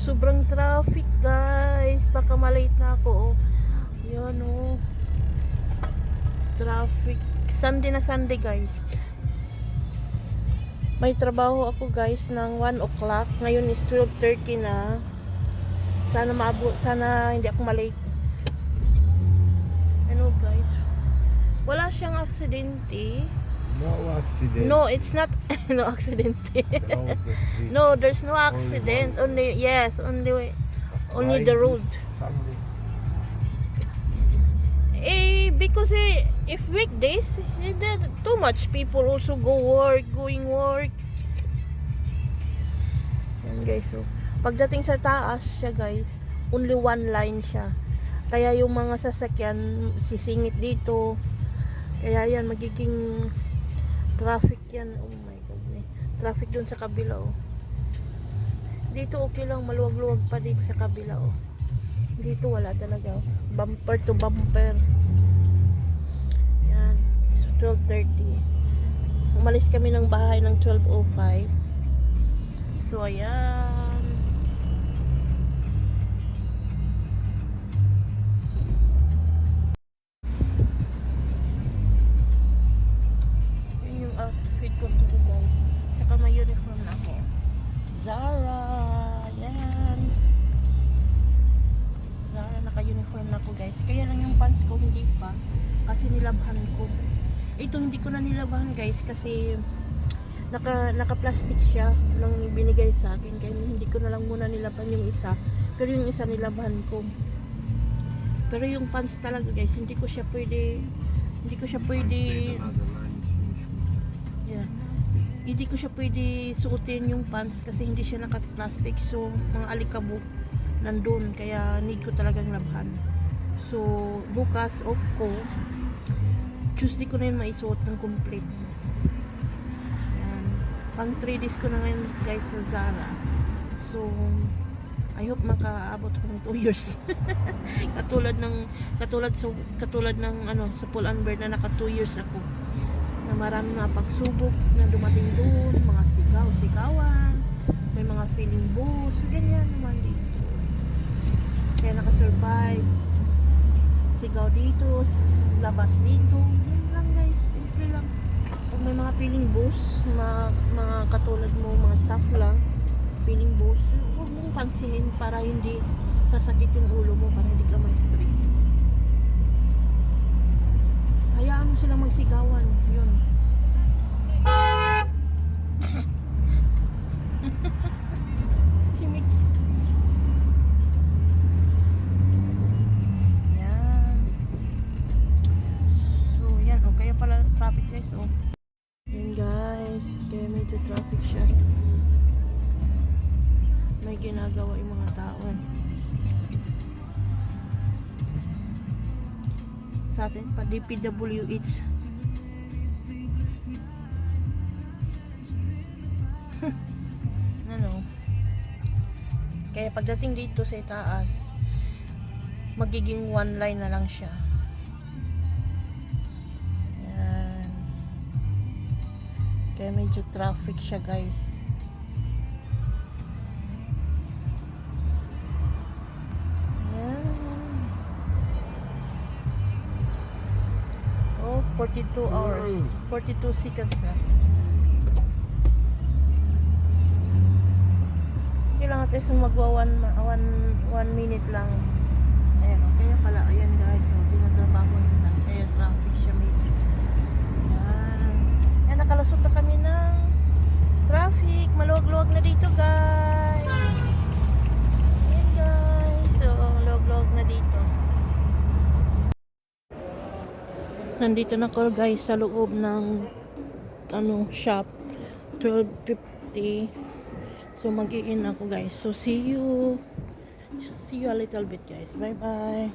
Sobrang traffic guys. Baka malate na ako. Yan oh. Traffic. Sunday na Sunday guys. May trabaho ako guys ng 1 o'clock. Ngayon is 12:30 na. Sana maabot. Sana hindi ako malate. Ano guys. Wala siyang aksidente. No accident. No, it's not no accident. Around the street. No, there's no accident. Only only the road. Sunday. Because if weekdays, there too much people also going work. Yan guys, so pagdating sa taas siya guys, only one line siya. Kaya yung mga sasakyan sisingit dito. Kaya yan magiging traffic yan. Oh my god. Traffic dun sa kabila oh. Dito okay lang, maluwag-luwag pa dito sa kabila oh. Dito wala talaga oh. Bumper to bumper. Yan. So 12:30. Umalis kami ng bahay ng 12:05. So ayan. Outfit ko to guys. Saka may uniform na ako. Zara. Yan. Zara, naka-uniform na ako guys. Kaya lang yung pants ko hindi pa. Kasi nilabhan ko. Ito hindi ko na nilabhan guys. Kasi naka-plastic siya nang binigay sa akin. Kaya hindi ko na lang muna nilabhan yung isa. Pero yung isa nilabhan ko. Pero yung pants talaga guys, hindi ko siya pwede yeah. Hindi ko siya pwede suotin yung pants kasi hindi siya naka-plastic. So, mga alikabok nandun. Kaya need ko talagang labhan. So, bukas off ko. Tuesday ko na yun maisuot ng complete. Yan. Pang 3 days ko na ngayon guys sa Zara. So, I hope makaabot ko ng 2 years. katulad ng ano sa Pull and Bear na naka 2 years ako. Na marami mga pagsubok na dumating doon, mga sigawan, may mga feeling boost, ganyan naman dito. Kaya nakasurvive. Sigaw dito, labas dito. Yan lang guys, simple lang. Kung may mga feeling boost, mga katulad mo, mga staff lang, feeling boost, huwag mong pansinin para hindi sasakit yung ulo mo, para hindi ka ma-stress. Hayaan mo silang magsigawan. Yun. Shimix. Yan. So, yan. O, kaya pala traffic guys. O. Yan guys. Kaya medyo traffic siya. May ginagawa yung mga tao. Sa atin pa DPWH. Ano? Kaya pagdating dito sa itaas, magiging one line na lang siya. Yan. Kaya medyo traffic siya guys. Oh, 42 hours. 42 seconds na. Kailangan tayo magwa 1 minute lang. Ayan, o. Kaya pala, ayan guys. O, tinatrabaho nila. Kaya traffic siya medyo. Ayan. Ayan, nakalusot na kami ng traffic. Maluwag-luwag na dito guys. Ayan guys. So, luwag-luwag na dito. Nandito na ko guys sa loob ng shop. 12:50. So mag-i-in ako guys. So see you a little bit guys. Bye bye.